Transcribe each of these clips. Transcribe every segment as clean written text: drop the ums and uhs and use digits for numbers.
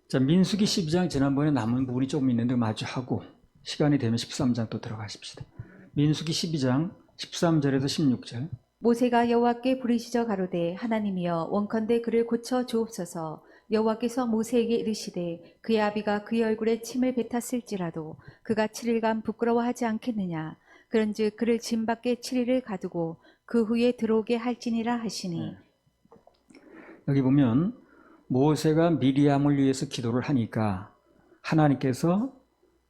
자, 민수기 12장 지난번에 남은 부분이 조금 있는데 마저 하고 시간이 되면 13장 또 들어가십시다. 민수기 12장 13절에서 16절. 모세가 여호와께 부르시져 가로되 하나님이여 원컨대 그를 고쳐 주옵소서. 여호와께서 모세에게 이르시되 그의 아비가 그의 얼굴에 침을 뱉었을지라도 그가 7일간 부끄러워하지 않겠느냐. 그런즉 그를 진 밖에 7일을 가두고 그 후에 들어오게 할지니라 하시니. 여기 보면 모세가 미리암을 위해서 기도를 하니까 하나님께서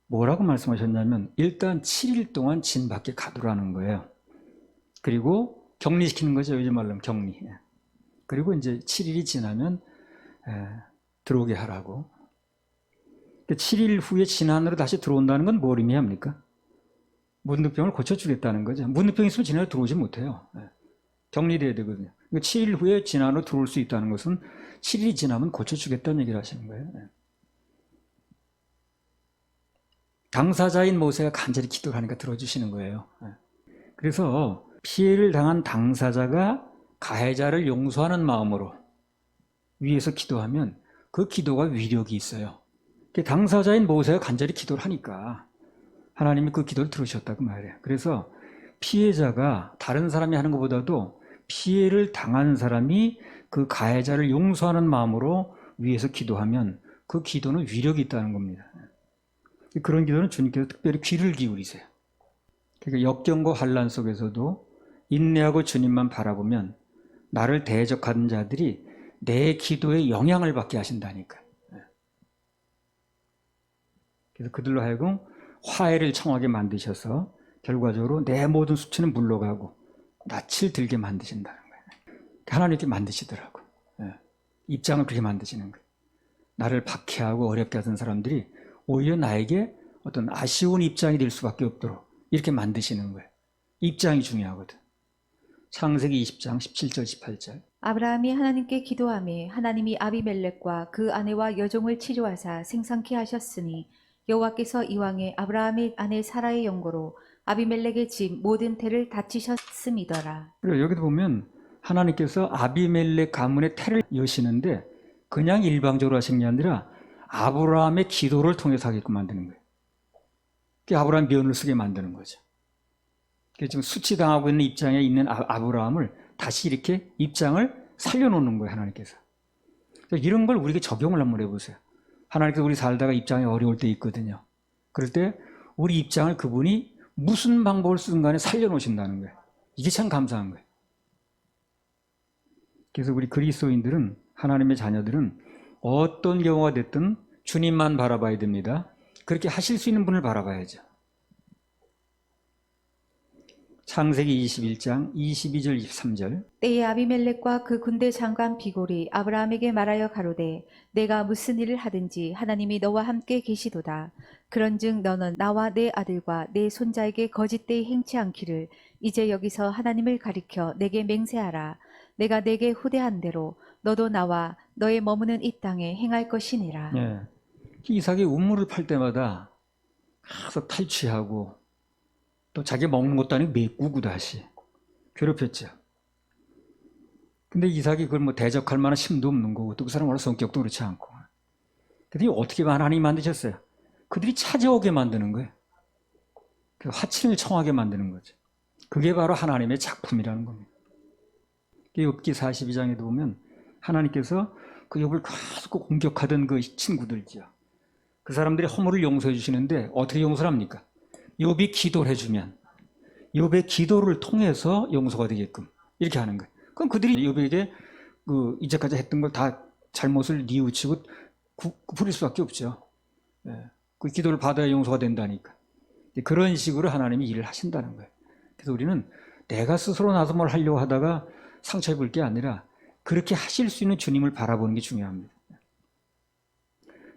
뭐라고 말씀하셨냐면 일단 7일 동안 진 밖에 가두라는 거예요. 그리고 격리시키는 거죠. 요즘 말로 하면 격리. 그리고 이제 7일이 지나면 들어오게 하라고. 7일 후에 진안으로 다시 들어온다는 건 뭘 의미합니까? 문득병을 고쳐주겠다는 거죠. 문득병 있으면 진안으로 들어오지 못해요. 격리돼야 되거든요. 7일 후에 진안으로 들어올 수 있다는 것은 7일이 지나면 고쳐주겠다는 얘기를 하시는 거예요. 당사자인 모세가 간절히 기도를 하니까 들어주시는 거예요. 그래서 피해를 당한 당사자가 가해자를 용서하는 마음으로 위에서 기도하면 그 기도가 위력이 있어요. 당사자인 모세가 간절히 기도를 하니까 하나님이 그 기도를 들으셨다고 말해요. 그래서 피해자가 다른 사람이 하는 것보다도 피해를 당한 사람이 그 가해자를 용서하는 마음으로 위에서 기도하면 그 기도는 위력이 있다는 겁니다. 그런 기도는 주님께서 특별히 귀를 기울이세요. 그러니까 역경과 환난 속에서도 인내하고 주님만 바라보면 나를 대적하는 자들이 내 기도에 영향을 받게 하신다니까요. 그래서 그들로 하여금 화해를 청하게 만드셔서 결과적으로 내 모든 수치는 물러가고 낯을 들게 만드신다는 거예요. 하나님께 만드시더라고. 입장을 그렇게 만드시는 거예요. 나를 박해하고 어렵게 하던 사람들이 오히려 나에게 어떤 아쉬운 입장이 될 수밖에 없도록 이렇게 만드시는 거예요. 입장이 중요하거든. 창세기 20장 17절 18절. 아브라함이 하나님께 기도하며 하나님이 아비멜렉과 그 아내와 여종을 치료하사 생산케 하셨으니 여호와께서 이왕에 아브라함의 아내 사라의 연고로 아비멜렉의 집 모든 태를 다치셨음이더라. 그리고 여기도 보면 하나님께서 아비멜렉 가문의 태를 여시는데 그냥 일방적으로 하신 게 아니라 아브라함의 기도를 통해서 하게끔 만드는 거예요. 그게 아브라함 면을 쓰게 만드는 거죠. 지금 수치당하고 있는 입장에 있는 아브라함을 다시 이렇게 입장을 살려놓는 거예요, 하나님께서. 이런 걸 우리에게 적용을 한번 해보세요. 하나님께서 우리 살다가 입장이 어려울 때 있거든요. 그럴 때 우리 입장을 그분이 무슨 방법을 쓰든 간에 살려놓으신다는 거예요. 이게 참 감사한 거예요. 그래서 우리 그리스도인들은, 하나님의 자녀들은 어떤 경우가 됐든 주님만 바라봐야 됩니다. 그렇게 하실 수 있는 분을 바라봐야죠. 창세기 21장 22절 23절. 때에 아비멜렉과 그 군대 장관 비골이 아브라함에게 말하여 가로되 내가 무슨 일을 하든지 하나님이 너와 함께 계시도다. 그런즉 너는 나와 내 아들과 내 손자에게 거짓되이 행치 않기를 이제 여기서 하나님을 가리켜 내게 맹세하라. 내가 내게 후대한 대로 너도 나와 너의 머무는 이 땅에 행할 것이니라. 예. 이삭이 우물을 팔 때마다 가서 탈취하고 또 자기 먹는 것도 아니고 메꾸고 다시 괴롭혔죠. 근데 이삭이 그걸 뭐 대적할 만한 힘도 없는 거고 또 그 사람 원래 성격도 그렇지 않고. 그들이 어떻게 하나님이 만드셨어요? 그들이 찾아오게 만드는 거예요. 화친을 청하게 만드는 거죠. 그게 바로 하나님의 작품이라는 겁니다. 욥기 42장에도 보면 하나님께서 그 욥을 계속 공격하던 그 친구들이죠. 그 사람들이 허물을 용서해 주시는데 어떻게 용서를 합니까? 욥이 기도를 해주면 욥의 기도를 통해서 용서가 되게끔 이렇게 하는 거예요. 그럼 그들이 욥에게 그 이제까지 했던 걸 다 잘못을 뉘우치고 부릴 수밖에 없죠. 그 기도를 받아야 용서가 된다니까. 그런 식으로 하나님이 일을 하신다는 거예요. 그래서 우리는 내가 스스로 나서 뭘 하려고 하다가 상처 입을 게 아니라 그렇게 하실 수 있는 주님을 바라보는 게 중요합니다.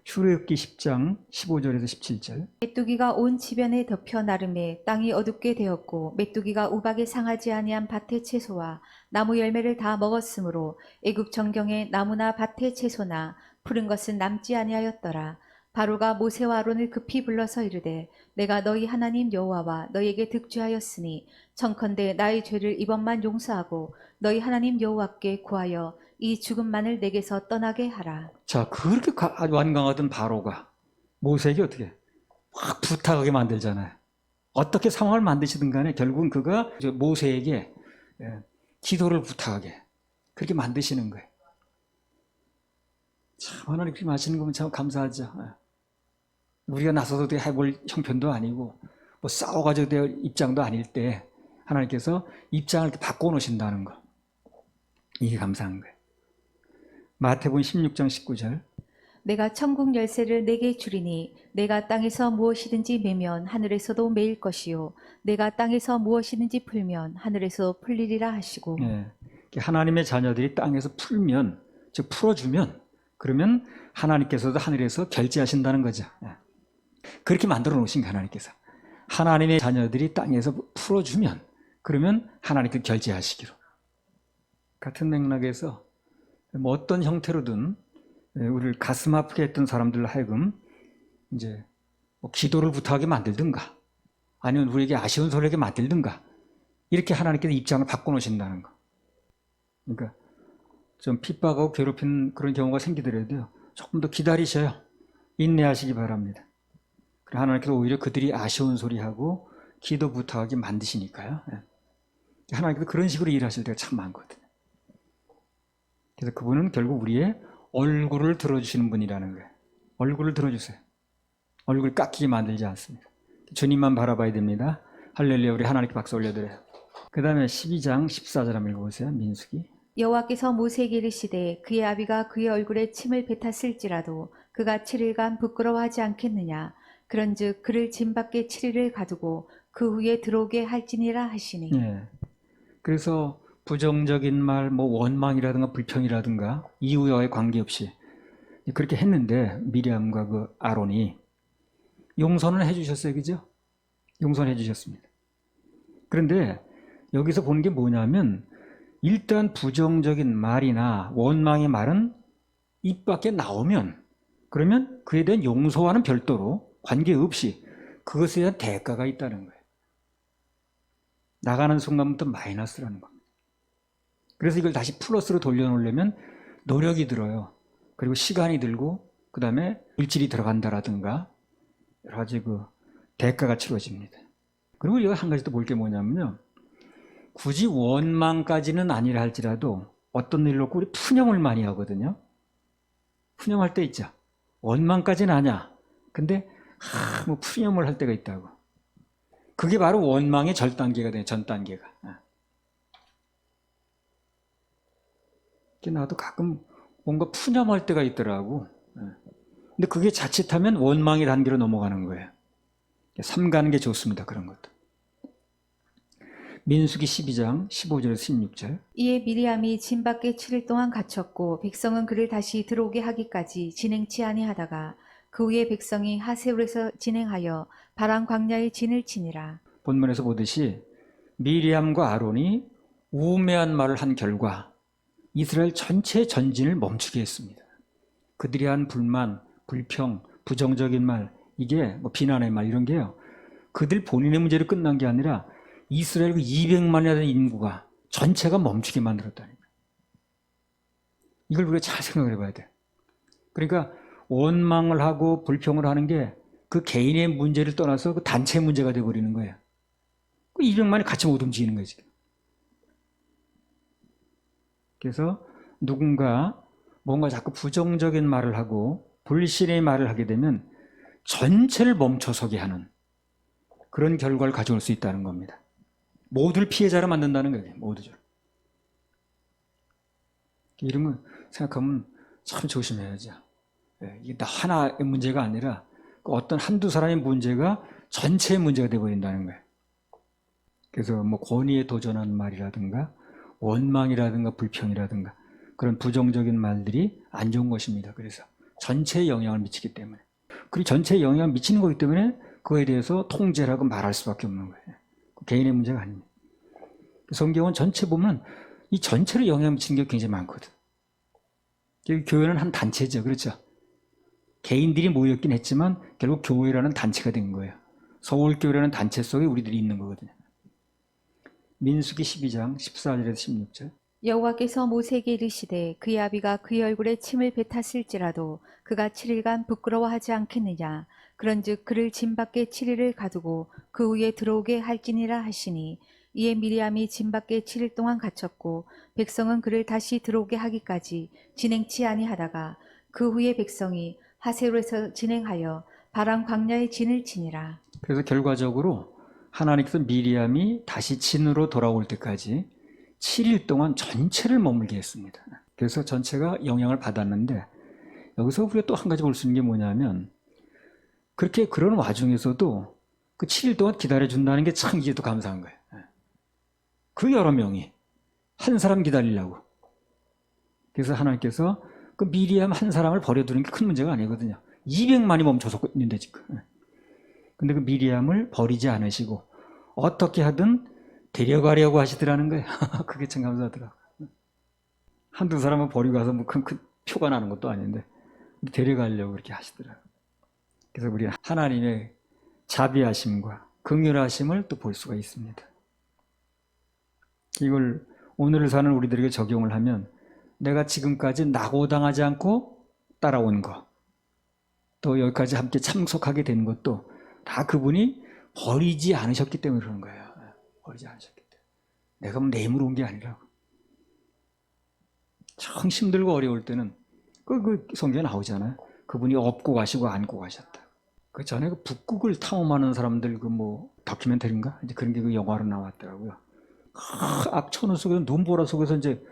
출애굽기 10장 15절에서 17절. 메뚜기가 온 지변에 덮여 나름에 땅이 어둡게 되었고 메뚜기가 우박에 상하지 아니한 밭의 채소와 나무 열매를 다 먹었으므로 애굽 전경에 나무나 밭의 채소나 푸른 것은 남지 아니하였더라. 바로가 모세와 아론을 급히 불러서 이르되 내가 너희 하나님 여호와와 너희에게 득죄하였으니 청컨대 나의 죄를 이번만 용서하고 너희 하나님 여호와께 구하여 이 죽음만을 내게서 떠나게 하라. 자, 그렇게 아주 완강하던 바로가 모세에게 어떻게 확 부탁하게 만들잖아요. 어떻게 상황을 만드시든 간에 결국은 그가 모세에게 기도를 부탁하게 그렇게 만드시는 거예요. 참 하나님 그렇게 하시는 거면 참 감사하죠. 우리가 나서도 해볼 형편도 아니고 뭐 싸워가지고 될 입장도 아닐 때 하나님께서 입장을 이렇게 바꿔놓으신다는 거, 이게 감사한 거예요. 마태복음 16장 19절. 내가 천국 열쇠를 내게 주리니 내가 땅에서 무엇이든지 매면 하늘에서도 매일 것이요 내가 땅에서 무엇이든지 풀면 하늘에서 풀리리라 하시고. 하나님의 자녀들이 땅에서 풀면, 즉 풀어주면, 그러면 하나님께서도 하늘에서 결제하신다는 거죠. 그렇게 만들어 놓으신 거예요, 하나님께서. 하나님의 자녀들이 땅에서 풀어주면, 그러면 하나님께서 결제하시기로. 같은 맥락에서 뭐 어떤 형태로든 우리를 가슴 아프게 했던 사람들 하여금 이제 뭐 기도를 부탁하게 만들든가, 아니면 우리에게 아쉬운 소리에게 만들든가, 이렇게 하나님께서 입장을 바꿔놓으신다는 거. 그러니까 좀 핍박하고 괴롭힌 그런 경우가 생기더라도요, 조금 더 기다리셔요. 인내하시기 바랍니다. 그럼 하나님께서 오히려 그들이 아쉬운 소리하고 기도 부탁하게 만드시니까요. 하나님께서 그런 식으로 일하실 때가 참 많거든요. 그래서 그분은 결국 우리의 얼굴을 들어주시는 분이라는 거예요. 얼굴을 들어주세요. 얼굴 깎이게 만들지 않습니다. 주님만 바라봐야 됩니다. 할렐루야. 우리 하나님께 박수 올려드려요. 그 다음에 12장 14절 한번 읽어보세요. 민수기. 여호와께서 모세에게 이르시되 그의 아비가 그의 얼굴에 침을 뱉었을지라도 그가 7일간 부끄러워하지 않겠느냐. 그런즉 그를 짐 밖에 7일을 가두고 그 후에 들어오게 할지니라 하시니. 그래서 부정적인 말, 뭐 원망이라든가 불평이라든가 이유와의 관계없이 그렇게 했는데 미리암과 그 아론이 용서는 해주셨어요, 그죠? 용서는 해주셨습니다. 그런데 여기서 보는 게 뭐냐면 일단 부정적인 말이나 원망의 말은 입 밖에 나오면 그러면 그에 대한 용서와는 별도로 관계없이 그것에 대한 대가가 있다는 거예요. 나가는 순간부터 마이너스라는 겁니다. 그래서 이걸 다시 플러스로 돌려놓으려면 노력이 들어요. 그리고 시간이 들고 그 다음에 물질이 들어간다라든가 여러 가지 그 대가가 치러집니다. 그리고 이거 한 가지 또 볼 게 뭐냐면요, 굳이 원망까지는 아니라 할지라도 어떤 일로 놓고 우리 푸념을 많이 하거든요. 푸념할 때 있죠. 원망까지는 아니야. 근데 뭐 푸념을 할 때가 있다고. 그게 바로 원망의 전 단계가 돼요. 전 단계가. 나도 가끔 뭔가 푸념할 때가 있더라고. 근데 그게 자칫하면 원망의 단계로 넘어가는 거예요. 삼가는 게 좋습니다. 그런 것도. 민수기 12장 15절에서 16절. 이에 미리암이 짐 밖에 7일 동안 갇혔고 백성은 그를 다시 들어오게 하기까지 진행치 아니하다가 그 후에 백성이 하세울에서 진행하여 바람 광야의 진을 치니라. 본문에서 보듯이 미리암과 아론이 우매한 말을 한 결과 이스라엘 전체 전진을 멈추게 했습니다. 그들이 한 불만, 불평, 부정적인 말, 이게 뭐 비난의 말 이런 게요, 그들 본인의 문제로 끝난 게 아니라 이스라엘 200만이나 되는 인구가 전체가 멈추게 만들었다는 거예요. 이걸 우리가 잘 생각을 해봐야 돼요. 그러니까 원망을 하고 불평을 하는 게 그 개인의 문제를 떠나서 그 단체 문제가 되어버리는 거예요. 그 200만이 같이 못 움직이는 거지. 그래서 누군가 뭔가 자꾸 부정적인 말을 하고 불신의 말을 하게 되면 전체를 멈춰서게 하는 그런 결과를 가져올 수 있다는 겁니다. 모두를 피해자로 만든다는 거예요. 모두를. 이런 거 생각하면 참 조심해야죠. 이게 나 하나의 문제가 아니라 어떤 한두 사람의 문제가 전체의 문제가 되어버린다는 거예요. 그래서 뭐 권위에 도전하는 말이라든가 원망이라든가 불평이라든가 그런 부정적인 말들이 안 좋은 것입니다. 그래서 전체에 영향을 미치기 때문에, 그리고 전체에 영향을 미치는 거기 때문에 그거에 대해서 통제를 하고 말할 수밖에 없는 거예요. 개인의 문제가 아닙니다. 성경은 전체 보면 이 전체로 영향을 미치는 게 굉장히 많거든. 교회는 한 단체죠. 그렇죠? 개인들이 모였긴 했지만 결국 교회라는 단체가 된 거예요. 서울교회라는 단체 속에 우리들이 있는 거거든요. 민수기 12장 14절에서 16절. 여호와께서 모세에게 이르시되 그의 아비가 그의 얼굴에 침을 뱉었을지라도 그가 7일간 부끄러워하지 않겠느냐. 그런즉 그를 진 밖에 7일을 가두고 그 후에 들어오게 할지니라 하시니, 이에 미리암이 진 밖에 7일 동안 갇혔고 백성은 그를 다시 들어오게 하기까지 진행치 아니하다가 그 후에 백성이 하세로에서 진행하여 바람 광야의 진을 치니라. 그래서 결과적으로 하나님께서 미리암이 다시 진으로 돌아올 때까지 7일 동안 전체를 머물게 했습니다. 그래서 전체가 영향을 받았는데, 여기서 우리가 또 한 가지 볼 수 있는 게 뭐냐면, 그렇게 그런 와중에서도 그 7일 동안 기다려준다는 게 참 이게 또 감사한 거예요. 그 여러 명이 한 사람 기다리려고. 그래서 하나님께서 그 미리암 한 사람을 버려두는 게 큰 문제가 아니거든요. 200만이 멈춰서 있는데 지금. 근데 그 미리암을 버리지 않으시고 어떻게 하든 데려가려고 하시더라는 거예요. 그게 참 감사하더라고요. 한두 사람은 버리고 가서 뭐 큰 표가 나는 것도 아닌데 데려가려고 그렇게 하시더라고요. 그래서 우리는 하나님의 자비하심과 긍휼하심을 또 볼 수가 있습니다. 이걸 오늘을 사는 우리들에게 적용을 하면, 내가 지금까지 낙오당하지 않고 따라온 거, 또 여기까지 함께 참석하게 된 것도 다 그분이 버리지 않으셨기 때문에 그러는 거예요. 버리지 않으셨기 때문에. 내가 뭐 내 힘으로 온 게 아니라고. 참 힘들고 어려울 때는 그 성경에 나오잖아요. 그분이 업고 가시고 안고 가셨다. 그 전에 그 북극을 탐험하는 사람들 그 뭐 다큐멘터리인가? 이제 그런 게 그 영화로 나왔더라고요. 악천후 속에서 눈보라 속에서 이제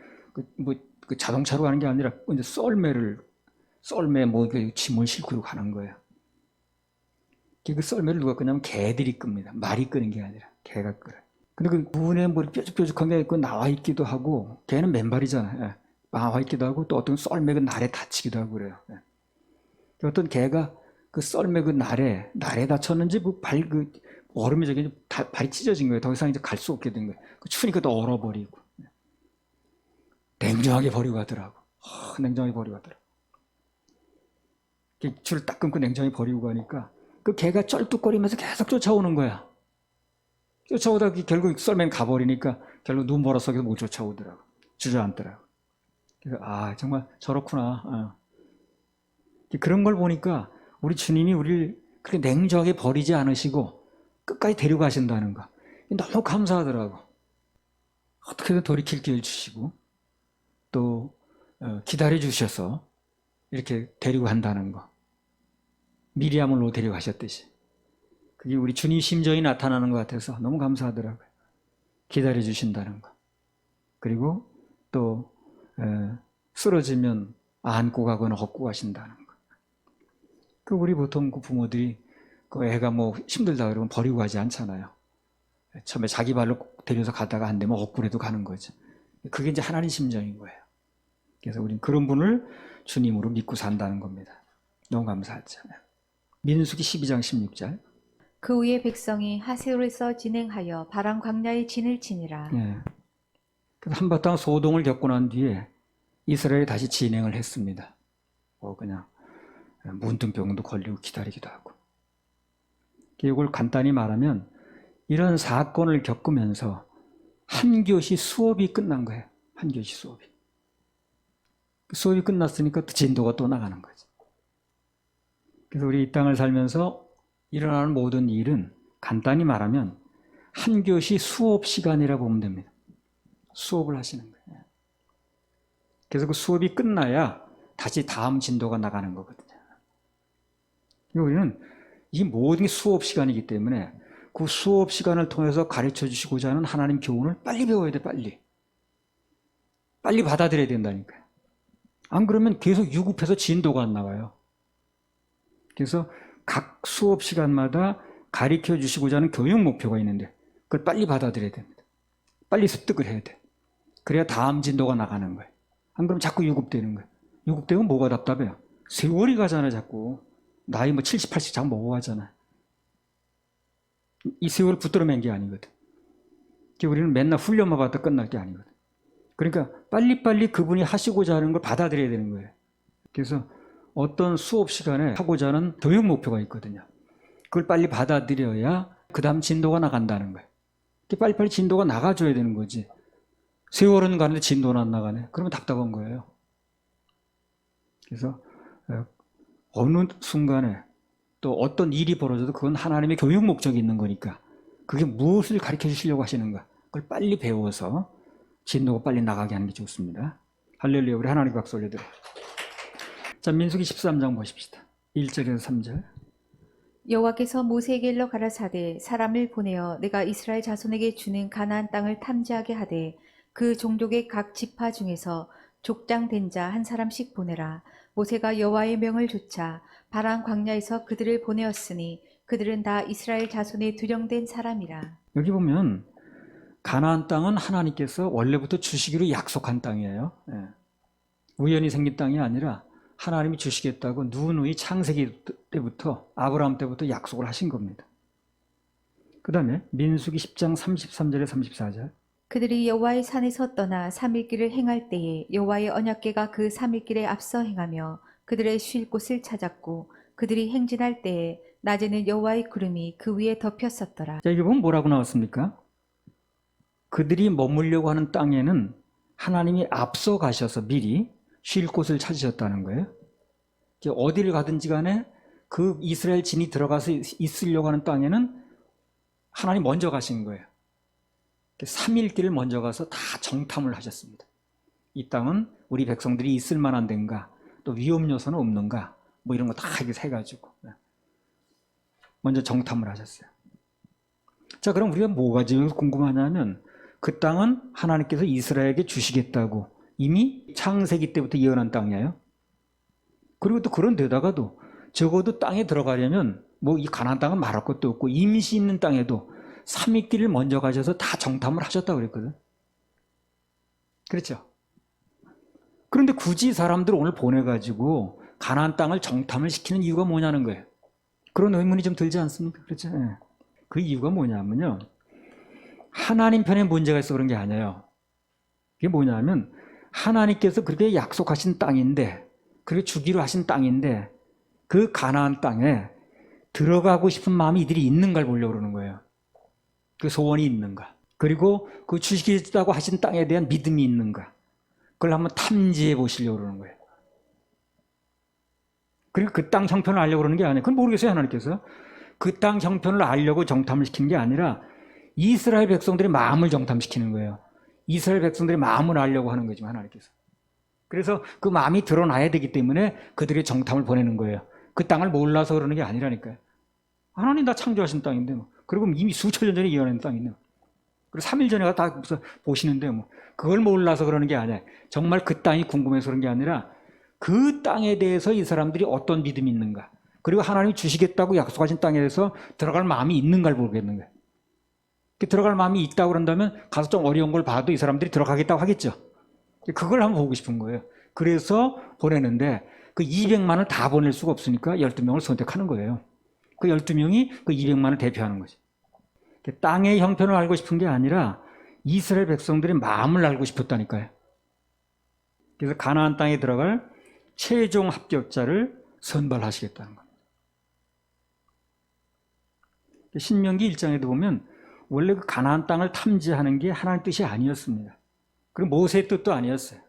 그 자동차로 가는 게 아니라 이제 썰매 뭐 짐을 싣고 가는 거예요. 그 썰매를 누가 끄냐면 개들이 끕니다. 말이 끄는 게 아니라 개가 끌어요. 근데 그 부분에 뭐 뾰족뾰족한 게 있고 나와 있기도 하고, 개는 맨발이잖아요. 예. 나와 있기도 하고, 또 어떤 썰매 그 날에 다치기도 하고 그래요. 예. 어떤 개가 그 썰매 그 날에 다쳤는지 그 얼음이 저기 발이 찢어진 거예요. 더 이상 이제 갈 수 없게 된 거예요. 추우니까 또 얼어버리고. 냉정하게 버리고 가더라고. 냉정하게 버리고 가더라고. 줄을 딱 끊고 냉정하게 버리고 가니까 그 개가 쩔뚝거리면서 계속 쫓아오는 거야. 쫓아오다가 결국 썰매는 가버리니까 결국 눈보라 속에서 못 쫓아오더라고. 주저앉더라고. 그래서 정말 저렇구나. 그런 걸 보니까 우리 주님이 우리를 그렇게 냉정하게 버리지 않으시고 끝까지 데려가신다는 거, 너무 감사하더라고. 어떻게든 돌이킬 기회를 주시고 또 기다려 주셔서 이렇게 데리고 간다는 거, 미리암을 데려가셨듯이 그게 우리 주님 심정이 나타나는 것 같아서 너무 감사하더라고요. 기다려 주신다는 거, 그리고 또 쓰러지면 안고 가거나 업고 가신다는 거. 우리 보통 그 부모들이 그 애가 뭐 힘들다 그러면 버리고 가지 않잖아요. 처음에 자기 발로 데려서 가다가 안 되면 업고라도 가는 거죠. 그게 이제 하나님 심정인 거예요. 그래서 우리는 그런 분을 주님으로 믿고 산다는 겁니다. 너무 감사하죠. 민수기 12장 16절. 그 후에 백성이 하세로에서 진행하여 바람 광야의 진을 치니라. 예. 한바탕 소동을 겪고 난 뒤에 이스라엘이 다시 진행을 했습니다. 그냥 문둥병도 걸리고 기다리기도 하고. 이걸 간단히 말하면 이런 사건을 겪으면서 한 교시 수업이 끝난 거예요. 한 교시 수업이. 수업이 끝났으니까 진도가 또 나가는 거죠. 그래서 우리 이 땅을 살면서 일어나는 모든 일은 간단히 말하면 한 교시 수업 시간이라 보면 됩니다. 수업을 하시는 거예요. 그래서 그 수업이 끝나야 다시 다음 진도가 나가는 거거든요. 우리는 이 모든 게 수업 시간이기 때문에 그 수업 시간을 통해서 가르쳐 주시고자 하는 하나님 교훈을 빨리 배워야 돼. 빨리 받아들여야 된다니까요. 안 그러면 계속 유급해서 진도가 안 나와요. 그래서 각 수업 시간마다 가르쳐 주시고자 하는 교육 목표가 있는데 그걸 빨리 받아들여야 됩니다. 빨리 습득을 해야 돼. 그래야 다음 진도가 나가는 거예요. 안 그러면 자꾸 유급되는 거예요. 유급되면 뭐가 답답해요? 세월이 가잖아요, 자꾸. 나이 70, 80 자꾸 먹어가잖아요. 이 세월을 붙들어맨 게 아니거든. 우리는 맨날 훈련만 받다 끝날 게 아니거든. 그러니까 빨리빨리 그분이 하시고자 하는 걸 받아들여야 되는 거예요. 그래서 어떤 수업 시간에 하고자 하는 교육 목표가 있거든요. 그걸 빨리 받아들여야 그 다음 진도가 나간다는 거예요. 빨리빨리 진도가 나가줘야 되는 거지. 세월은 가는데 진도는 안 나가네. 그러면 답답한 거예요. 그래서 어느 순간에 또 어떤 일이 벌어져도 그건 하나님의 교육 목적이 있는 거니까 그게 무엇을 가르쳐 주시려고 하시는가 그걸 빨리 배워서 진도가 빨리 나가게 하는 게 좋습니다. 할렐루야. 우리 하나님 박수 올려드려. 자, 민수기 13장 보십시다. 1절에서 3절. 여호와께서 모세에게 일러 가라사대 사람을 보내어 내가 이스라엘 자손에게 주는 가나안 땅을 탐지하게 하되 그 종족의 각 지파 중에서 족장된 자 한 사람씩 보내라. 모세가 여호와의 명을 좇아 바란 광야에서 그들을 보내었으니 그들은 다 이스라엘 자손의 두령된 사람이라. 여기 보면 가나안 땅은 하나님께서 원래부터 주시기로 약속한 땅이에요. 우연히 생긴 땅이 아니라 하나님이 주시겠다고 누누이 창세기 때부터 아브라함 때부터 약속을 하신 겁니다. 그 다음에 민수기 10장 33절에 34절. 그들이 여호와의 산에서 떠나 3일길을 행할 때에 여호와의 언약궤가 그 3일길에 앞서 행하며 그들의 쉴 곳을 찾았고 그들이 행진할 때에 낮에는 여호와의 구름이 그 위에 덮였었더라. 자, 이게 보면 뭐라고 나왔습니까? 그들이 머물려고 하는 땅에는 하나님이 앞서 가셔서 미리 쉴 곳을 찾으셨다는 거예요. 어디를 가든지 간에 그 이스라엘 진이 들어가서 있으려고 하는 땅에는 하나님 먼저 가신 거예요. 3일 길을 먼저 가서 다 정탐을 하셨습니다. 이 땅은 우리 백성들이 있을 만한 데인가, 또 위험 요소는 없는가, 뭐 이런 거 다 해가지고 먼저 정탐을 하셨어요. 자, 그럼 우리가 뭐가 지금 궁금하냐면 그 땅은 하나님께서 이스라엘에게 주시겠다고 이미 창세기 때부터 예언한 땅이에요. 그리고 또 그런 데다가도 적어도 땅에 들어가려면 뭐 이 가나안 땅은 말할 것도 없고 임시 있는 땅에도 3일 길을 먼저 가셔서 다 정탐을 하셨다고 그랬거든. 그렇죠? 그런데 굳이 사람들을 오늘 보내가지고 가나안 땅을 정탐을 시키는 이유가 뭐냐는 거예요. 그런 의문이 좀 들지 않습니까? 그렇죠? 그 이유가 뭐냐면요, 하나님 편에 문제가 있어 그런 게 아니에요. 그게 뭐냐면 하나님께서 그렇게 약속하신 땅인데, 그렇게 주기로 하신 땅인데 그 가나안 땅에 들어가고 싶은 마음이 이들이 있는가를 보려고 그러는 거예요. 그 소원이 있는가, 그리고 그 주시겠다고 하신 땅에 대한 믿음이 있는가, 그걸 한번 탐지해 보시려고 그러는 거예요. 그리고 그 땅 형편을 알려고 그러는 게 아니에요. 그건 모르겠어요. 하나님께서 그 땅 형편을 알려고 정탐을 시키는 게 아니라 이스라엘 백성들의 마음을 정탐시키는 거예요. 이스라엘 백성들의 마음을 알려고 하는 거지만 하나님께서. 그래서 그 마음이 드러나야 되기 때문에 그들의 정탐을 보내는 거예요. 그 땅을 몰라서 그러는 게 아니라니까요. 하나님 다 창조하신 땅인데 뭐. 그리고 이미 수천 년 전에 예언한 땅인데 뭐. 그리고 3일 전에 다 보시는데 뭐. 그걸 몰라서 그러는 게 아니에요. 정말 그 땅이 궁금해서 그런 게 아니라 그 땅에 대해서 이 사람들이 어떤 믿음이 있는가, 그리고 하나님이 주시겠다고 약속하신 땅에 대해서 들어갈 마음이 있는가를 보겠는 거예요. 들어갈 마음이 있다고 그런다면 가서 좀 어려운 걸 봐도 이 사람들이 들어가겠다고 하겠죠. 그걸 한번 보고 싶은 거예요. 그래서 보내는데 그 200만을 다 보낼 수가 없으니까 12명을 선택하는 거예요. 그 12명이 그 200만을 대표하는 거죠. 땅의 형편을 알고 싶은 게 아니라 이스라엘 백성들의 마음을 알고 싶었다니까요. 그래서 가나안 땅에 들어갈 최종 합격자를 선발하시겠다는 겁니다. 신명기 1장에도 보면 원래 그 가나안 땅을 탐지하는 게 하나님 뜻이 아니었습니다. 그리고 모세의 뜻도 아니었어요.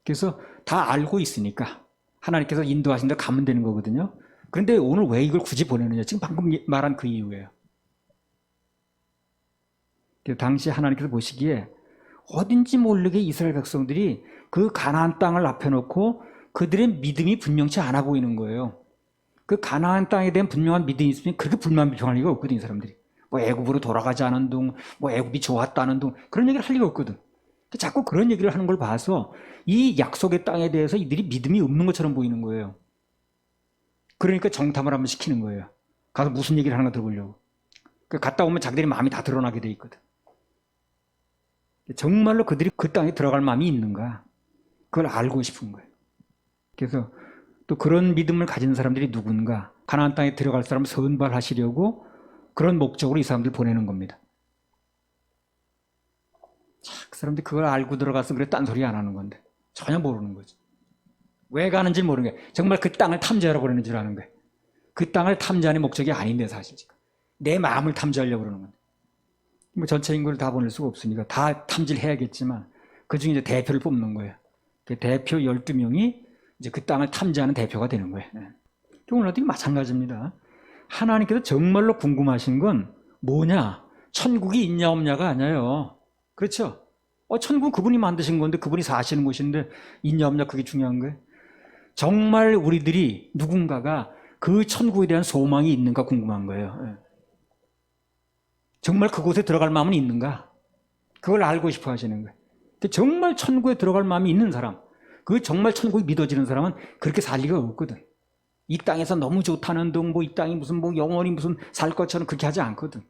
그래서 다 알고 있으니까 하나님께서 인도하신 데 가면 되는 거거든요. 그런데 오늘 왜 이걸 굳이 보내느냐? 지금 방금 말한 그 이유예요. 당시 하나님께서 보시기에 어딘지 모르게 이스라엘 백성들이 그 가나안 땅을 앞에 놓고 그들의 믿음이 분명치 않아 보이는 거예요. 그 가나안 땅에 대한 분명한 믿음이 있으면 그렇게 불만 비평할 리가 없거든, 이 사람들이. 뭐 애굽으로 돌아가지 않은 둥, 뭐 애굽이 좋았다는 둥, 그런 얘기를 할 리가 없거든. 자꾸 그런 얘기를 하는 걸 봐서 이 약속의 땅에 대해서 이들이 믿음이 없는 것처럼 보이는 거예요. 그러니까 정탐을 한번 시키는 거예요. 가서 무슨 얘기를 하는가 들어보려고. 갔다 오면 자기들이 마음이 다 드러나게 돼 있거든. 정말로 그들이 그 땅에 들어갈 마음이 있는가, 그걸 알고 싶은 거예요. 그래서 또 그런 믿음을 가진 사람들이 누군가, 가나안 땅에 들어갈 사람을 선발하시려고 그런 목적으로 이 사람들 보내는 겁니다. 자, 그 사람들이 그걸 알고 들어가서 그래 딴소리 안 하는 건데 전혀 모르는 거지. 왜 가는지 모르는 거예요. 정말 그 땅을 탐지하러 보내는 줄 아는 거예요. 그 땅을 탐지하는 목적이 아닌데 사실 지금 내 마음을 탐지하려고 그러는 건데. 뭐 전체 인구를 다 보낼 수가 없으니까 다 탐지를 해야겠지만 그중에 이제 대표를 뽑는 거예요. 그 대표 12명이 이제 그 땅을 탐지하는 대표가 되는 거예요. 오늘도 마찬가지입니다. 하나님께서 정말로 궁금하신 건 뭐냐? 천국이 있냐 없냐가 아니에요. 그렇죠? 천국은 그분이 만드신 건데 그분이 사시는 곳인데 있냐 없냐 그게 중요한 거예요. 정말 우리들이 누군가가 그 천국에 대한 소망이 있는가 궁금한 거예요. 정말 그곳에 들어갈 마음은 있는가? 그걸 알고 싶어 하시는 거예요. 근데 정말 천국에 들어갈 마음이 있는 사람, 그 정말 천국이 믿어지는 사람은 그렇게 살 리가 없거든. 이 땅에서 너무 좋다는 둥, 뭐 이 땅이 무슨 뭐 영원히 무슨 살 것처럼 그렇게 하지 않거든.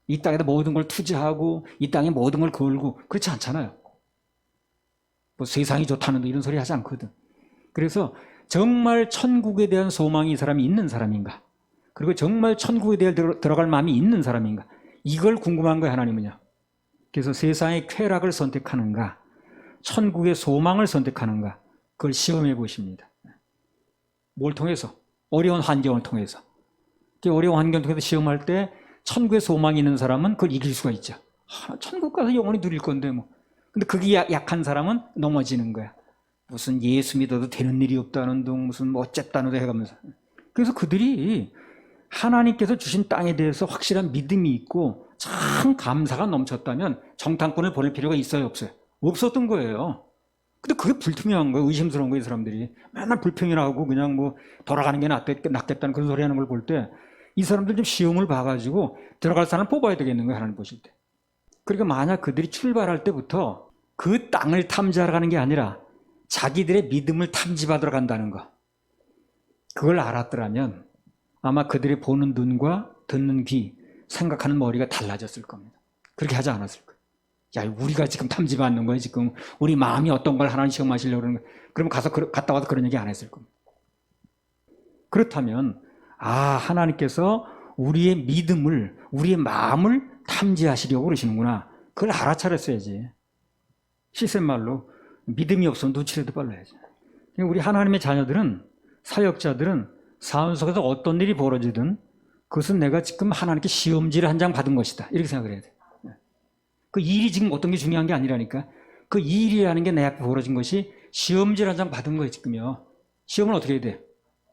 이 땅에다 모든 걸 투자하고 이 땅에 모든 걸 걸고 그렇지 않잖아요. 뭐 세상이 좋다는 둥 이런 소리 하지 않거든. 그래서 정말 천국에 대한 소망이 이 사람이 있는 사람인가? 그리고 정말 천국에 대해 들어갈 마음이 있는 사람인가? 이걸 궁금한 거예요, 하나님은요. 그래서 세상의 쾌락을 선택하는가? 천국의 소망을 선택하는가? 그걸 시험해 보십니다. 뭘 통해서? 어려운 환경을 통해서. 어려운 환경을 통해서 시험할 때 천국의 소망이 있는 사람은 그걸 이길 수가 있죠. 천국 가서 영원히 누릴 건데 뭐. 근데 그게 약한 사람은 넘어지는 거야. 무슨 예수 믿어도 되는 일이 없다는 둥, 무슨 뭐 어쨌다는 둥 해가면서. 그래서 그들이 하나님께서 주신 땅에 대해서 확실한 믿음이 있고 참 감사가 넘쳤다면 정탐꾼을 보낼 필요가 있어요, 없어요? 없었던 거예요. 근데 그게 불투명한 거예요. 의심스러운 거예요, 사람들이. 맨날 불평이나 하고 그냥 뭐 돌아가는 게 낫겠다는 그런 소리 하는 걸 볼 때 이 사람들 좀 시험을 봐가지고 들어갈 사람 뽑아야 되겠는 거예요, 하나님 보실 때. 그러니까 만약 그들이 출발할 때부터 그 땅을 탐지하러 가는 게 아니라 자기들의 믿음을 탐지받으러 간다는 거. 그걸 알았더라면 아마 그들이 보는 눈과 듣는 귀, 생각하는 머리가 달라졌을 겁니다. 그렇게 하지 않았을 거예요. 야, 우리가 지금 탐지받는 거예요, 지금. 우리 마음이 어떤 걸 하나님 시험하시려고 그러는 거예요. 그러면 갔다 와서 그런 얘기 안 했을 겁니다. 그렇다면, 하나님께서 우리의 믿음을, 우리의 마음을 탐지하시려고 그러시는구나. 그걸 알아차렸어야지. 시센말로 믿음이 없으면 눈치라도 빨라야지. 우리 하나님의 자녀들은, 사역자들은 삶 속에서 어떤 일이 벌어지든 그것은 내가 지금 하나님께 시험지를 한 장 받은 것이다. 이렇게 생각을 해야 돼. 그 일이 지금 어떤 게 중요한 게 아니라니까. 그 일이라는 게 내 앞에 벌어진 것이 시험지를 한 장 받은 거예요, 지금요. 시험은 어떻게 해야 돼?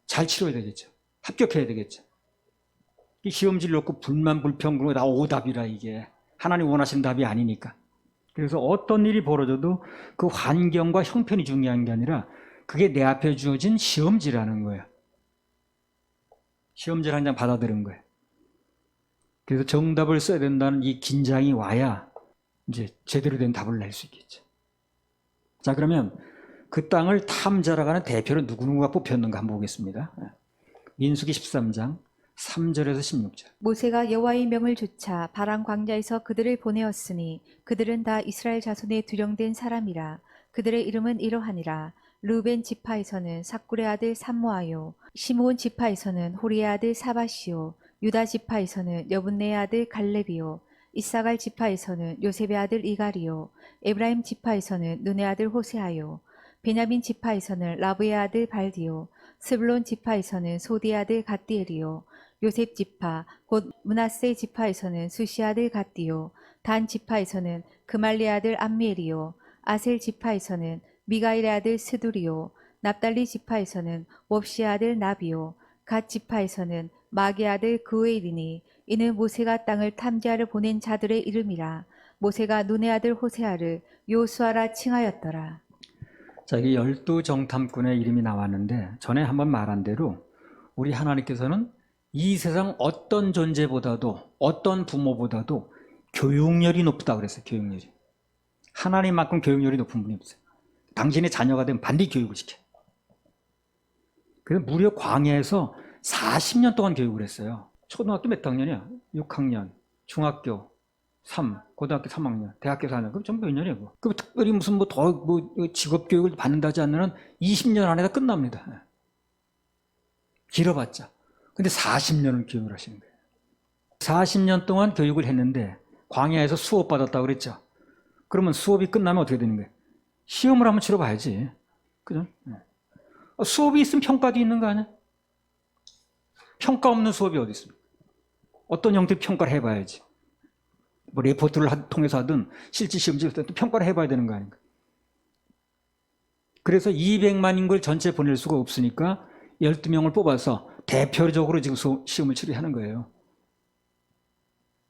잘 치러야 되겠죠. 합격해야 되겠죠. 이 시험지를 놓고 불만, 불평, 그런 거 다 오답이라 이게. 하나님 원하시는 답이 아니니까. 그래서 어떤 일이 벌어져도 그 환경과 형편이 중요한 게 아니라 그게 내 앞에 주어진 시험지라는 거예요. 시험지를 한 장 받아들인 거예요. 그래서 정답을 써야 된다는 이 긴장이 와야 이제 제대로 된 답을 낼 수 있겠죠. 자, 그러면 그 땅을 탐지하러 가는 대표를 누구누구가 뽑혔는가 한번 보겠습니다. 민수기 13장 3절에서 16절. 모세가 여호와의 명을 좇아 바람 광야에서 그들을 보내었으니 그들은 다 이스라엘 자손의 두령된 사람이라. 그들의 이름은 이러하니라. 르벤 지파에서는 삭굴의 아들 삼모아요. 시므온 지파에서는 호리의 아들 사바시요. 유다 지파에서는 여분네의 아들 갈렙이요. 이사갈 지파에서는 요셉의 아들 이갈이요. 에브라임 지파에서는 눈의 아들 호세아요. 베냐민 지파에서는 라브의 아들 발디요. 스불론 지파에서는 소디의 아들 갓디엘이요. 요셉 지파 곧 므낫세 지파에서는 수시 아들 갓디요. 단 지파에서는 그말리의 아들 암미엘이요. 아셀 지파에서는 미가일의 아들 스두리요. 납달리 지파에서는 옵시의 아들 나비요. 갓 지파에서는 마기의 아들 그웨일이니 이는 모세가 땅을 탐지하러 보낸 자들의 이름이라. 모세가 눈의 아들 호세아를 요수아라 칭하였더라. 자, 이게 12정탐꾼의 이름이 나왔는데 전에 한번 말한 대로 우리 하나님께서는 이 세상 어떤 존재보다도 어떤 부모보다도 교육열이 높다 그랬어요. 교육열이. 하나님만큼 교육열이 높은 분이 없어요. 당신의 자녀가 되면 반드시 교육을 시켜요. 그래서 무려 광야에서 40년 동안 교육을 했어요. 초등학교 몇 학년이야? 6학년, 중학교 3, 고등학교 3학년, 대학교 4학년. 그럼 전부 몇 년이에요? 그럼 특별히 무슨 뭐 더 직업 교육을 받는다지 않으면 20년 안에 다 끝납니다. 길어봤자. 근데 40년을 교육을 하시는 거예요. 40년 동안 교육을 했는데 광야에서 수업 받았다고 그랬죠. 그러면 수업이 끝나면 어떻게 되는 거예요? 시험을 한번 치러봐야지. 그죠? 수업이 있으면 평가도 있는 거 아니야? 평가 없는 수업이 어디 있습니까? 어떤 형태의 평가를 해봐야지. 뭐 레포트를 통해서 하든 실제 시험지를 또 평가를 해봐야 되는 거 아닌가. 그래서 200만 인구를 전체 보낼 수가 없으니까 12명을 뽑아서 대표적으로 지금 시험을 치르하는 거예요.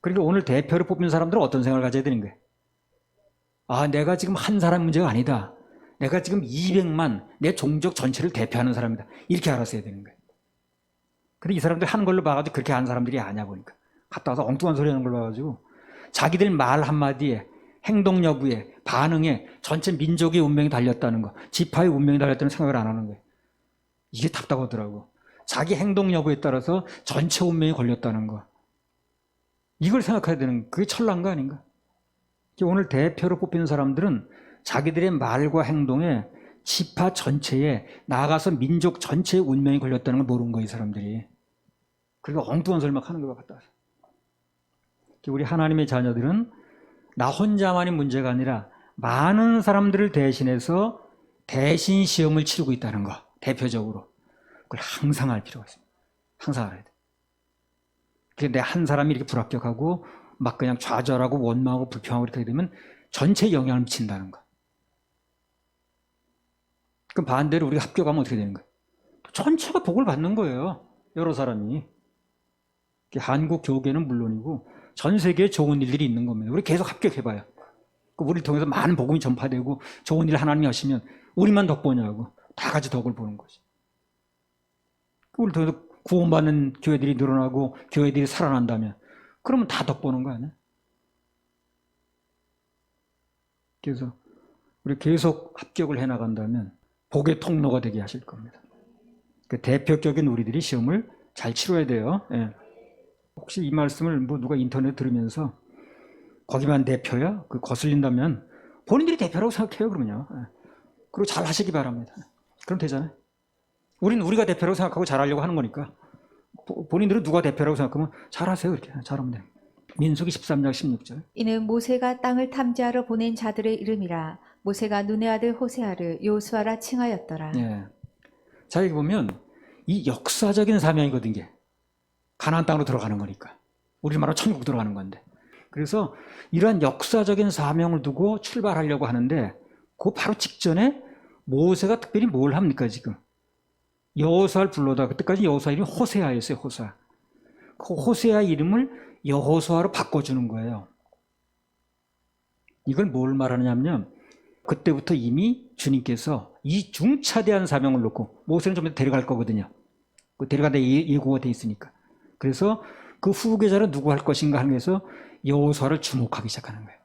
그러니까 오늘 대표를 뽑는 사람들은 어떤 생각을 가져야 되는 거예요? 아, 내가 지금 한 사람 문제가 아니다. 내가 지금 200만 내 종족 전체를 대표하는 사람이다. 이렇게 알았어야 되는 거예요. 근데 이 사람들 하는 걸로 봐가지고 그렇게 하는 사람들이 아니야 보니까. 갔다 와서 엉뚱한 소리 하는 걸 봐가지고 자기들 말 한마디에 행동 여부에 반응에 전체 민족의 운명이 달렸다는 거, 지파의 운명이 달렸다는 생각을 안 하는 거예요. 이게 답답하더라고. 자기 행동 여부에 따라서 전체 운명이 걸렸다는 거. 이걸 생각해야 되는, 그게 철난 거 아닌가? 오늘 대표로 뽑히는 사람들은 자기들의 말과 행동에 지파 전체에 나아가서 민족 전체의 운명이 걸렸다는 걸 모르는 거예요, 이 사람들이. 그리고 엉뚱한 소리 막 하는 거 같다. 우리 하나님의 자녀들은 나 혼자만이 문제가 아니라 많은 사람들을 대신해서 대신 시험을 치르고 있다는 거, 대표적으로. 그걸 항상 알 필요가 있습니다. 항상 알아야 돼. 그래서 내 한 사람이 이렇게 불합격하고 막 그냥 좌절하고 원망하고 불평하고 이렇게 되면 전체에 영향을 미친다는 거. 그럼 반대로 우리가 합격하면 어떻게 되는 거예요? 전체가 복을 받는 거예요. 여러 사람이. 한국 교계는 물론이고 전 세계에 좋은 일들이 있는 겁니다. 우리 계속 합격해봐요. 우리를 통해서 많은 복음이 전파되고 좋은 일을 하나님이 하시면 우리만 덕 보냐고. 다 같이 덕을 보는 거지. 우리를 통해서 구원받는 교회들이 늘어나고 교회들이 살아난다면 그러면 다 덕 보는 거 아니야? 그래서 우리 계속 합격을 해나간다면 복의 통로가 되게 하실 겁니다. 그 대표격인 우리들이 시험을 잘 치러야 돼요. 예. 혹시 이 말씀을 뭐 누가 인터넷 들으면서 거기만 대표야? 그 거슬린다면 본인들이 대표라고 생각해요, 그러면요. 예. 그리고 잘 하시기 바랍니다. 그럼 되잖아요. 우리는 우리가 대표라고 생각하고 잘하려고 하는 거니까 본인들은 누가 대표라고 생각하면 잘하세요. 이렇게 잘하면 돼요. 민수기 13장 16절. 이는 모세가 땅을 탐지하러 보낸 자들의 이름이라. 모세가 눈의 아들 호세아를 요수아라 칭하였더라. 예. 자, 여기 보면 이 역사적인 사명이거든, 이게. 가나안 땅으로 들어가는 거니까. 우리 말로 천국 들어가는 건데. 그래서 이러한 역사적인 사명을 두고 출발하려고 하는데 그 바로 직전에 모세가 특별히 뭘 합니까, 지금? 여호수아를 불러다. 그때까지 여호수아 이름이 호세아였어요, 호세아. 그 호세아 이름을 여호수아로 바꿔주는 거예요. 이걸 뭘 말하느냐면 그때부터 이미 주님께서 이 중차대한 사명을 놓고 모세는 좀 데려갈 거거든요. 그 데려가다 예고가 돼 있으니까. 그래서 그 후계자를 누구 할 것인가 하면서 여호수아를 주목하기 시작하는 거예요.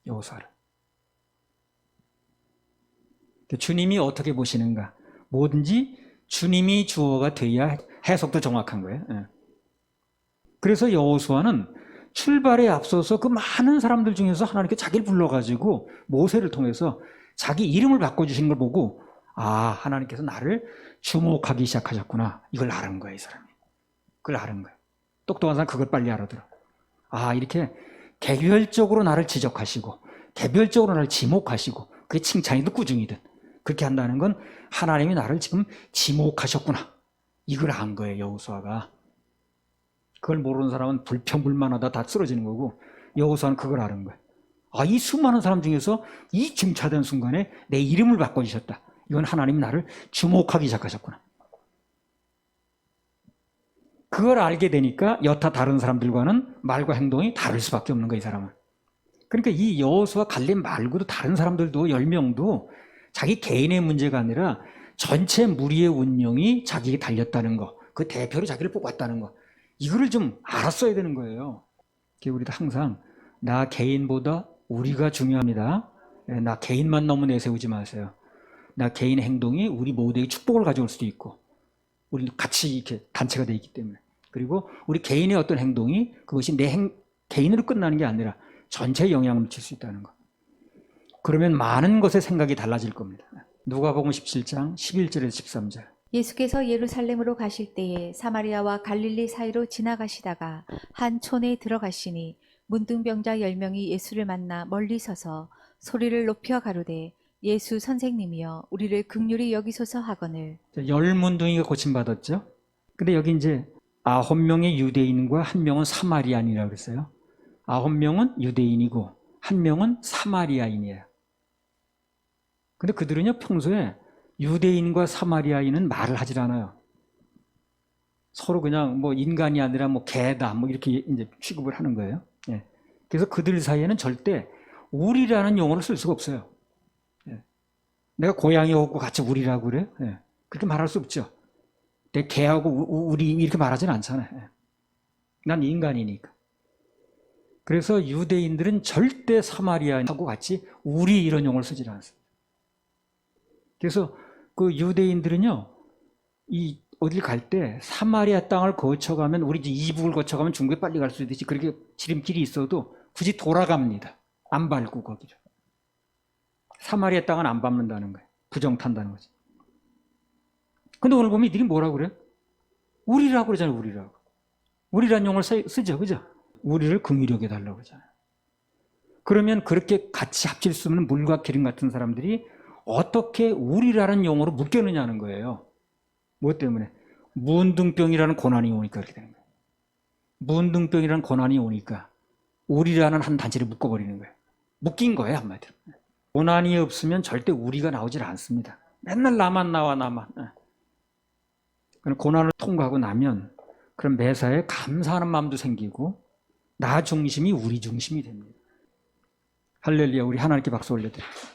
여호수아를. 주님이 어떻게 보시는가? 뭐든지 주님이 주어가 돼야 해석도 정확한 거예요. 그래서 여호수아는 출발에 앞서서 그 많은 사람들 중에서 하나님께 자기를 불러가지고 모세를 통해서 자기 이름을 바꿔주신 걸 보고 아, 하나님께서 나를 주목하기 시작하셨구나. 이걸 알은 거예요, 이 사람이. 그걸 알은 거예요. 똑똑한 사람 그걸 빨리 알아들어. 아, 이렇게 개별적으로 나를 지적하시고 개별적으로 나를 지목하시고 그게 칭찬이든 꾸중이든 그렇게 한다는 건 하나님이 나를 지금 지목하셨구나. 이걸 안 거예요, 여호수아가. 그걸 모르는 사람은 불평불만하다 다 쓰러지는 거고 여호수아는 그걸 아는 거예요. 아, 이 수많은 사람 중에서 이 중차된 순간에 내 이름을 바꿔주셨다. 이건 하나님이 나를 주목하기 시작하셨구나. 그걸 알게 되니까 여타 다른 사람들과는 말과 행동이 다를 수밖에 없는 거예요, 이 사람은. 그러니까 이 여호수아 갈렙 말고도 다른 사람들도 10명도 자기 개인의 문제가 아니라 전체 무리의 운명이 자기에게 달렸다는 거, 그 대표로 자기를 뽑았다는 거, 이거를 좀 알았어야 되는 거예요. 우리도 항상 나 개인보다 우리가 중요합니다. 나 개인만 너무 내세우지 마세요. 나 개인 행동이 우리 모두에게 축복을 가져올 수도 있고 우리 같이 이렇게 단체가 되어 있기 때문에 그리고 우리 개인의 어떤 행동이 그것이 내 개인으로 끝나는 게 아니라 전체에 영향을 미칠 수 있다는 거. 그러면 많은 것의 생각이 달라질 겁니다. 누가복음 17장 11절에서 13절. 예수께서 예루살렘으로 가실 때에 사마리아와 갈릴리 사이로 지나가시다가 한 촌에 들어가시니 문둥병자 10명이 예수를 만나 멀리 서서 소리를 높여 가로되 예수 선생님이여 우리를 긍휼히 여기소서 하거늘. 10문둥이가 고침받았죠. 근데 여기 이제 9명의 유대인과 1명은 사마리아인이라고 그랬어요. 9명은 유대인이고 1명은 사마리아인이에요. 근데 그들은요, 평소에 유대인과 사마리아인은 말을 하질 않아요. 서로 그냥 뭐 인간이 아니라 뭐 개다 뭐 이렇게 이제 취급을 하는 거예요. 예. 그래서 그들 사이에는 절대 우리라는 용어를 쓸 수가 없어요. 예. 내가 고양이하고 같이 우리라고 그래? 예. 그렇게 말할 수 없죠. 내 개하고 우리 이렇게 말하지는 않잖아요. 예. 난 인간이니까. 그래서 유대인들은 절대 사마리아인하고 같이 우리 이런 용어를 쓰지 않습니다. 그래서 그 유대인들은요, 이 어딜 갈 때 사마리아 땅을 거쳐가면 우리 이제 이북을 거쳐가면 중국에 빨리 갈 수 있듯이 그렇게 지름길이 있어도 굳이 돌아갑니다. 안 밟고 거기를. 사마리아 땅은 안 밟는다는 거예요. 부정 탄다는 거지. 근데 오늘 보면 이들이 뭐라고 그래요? 우리라고 그러잖아요. 우리라고. 우리란 용어를 쓰죠. 그죠? 우리를 긍휼히 여겨달라고 그러잖아요. 그러면 그렇게 같이 합칠 수 없는 물과 기름 같은 사람들이 어떻게 우리라는 용어로 묶였느냐는 거예요. 뭐 때문에? 문둥병이라는 고난이 오니까 그렇게 되는 거예요. 문둥병이라는 고난이 오니까 우리라는 한 단체를 묶어버리는 거예요. 묶인 거예요, 한마디로. 고난이 없으면 절대 우리가 나오질 않습니다. 맨날 나만 나와, 나만. 그럼 고난을 통과하고 나면 그럼 매사에 감사하는 마음도 생기고 나 중심이 우리 중심이 됩니다. 할렐루야, 우리 하나님께 박수 올려드립니다.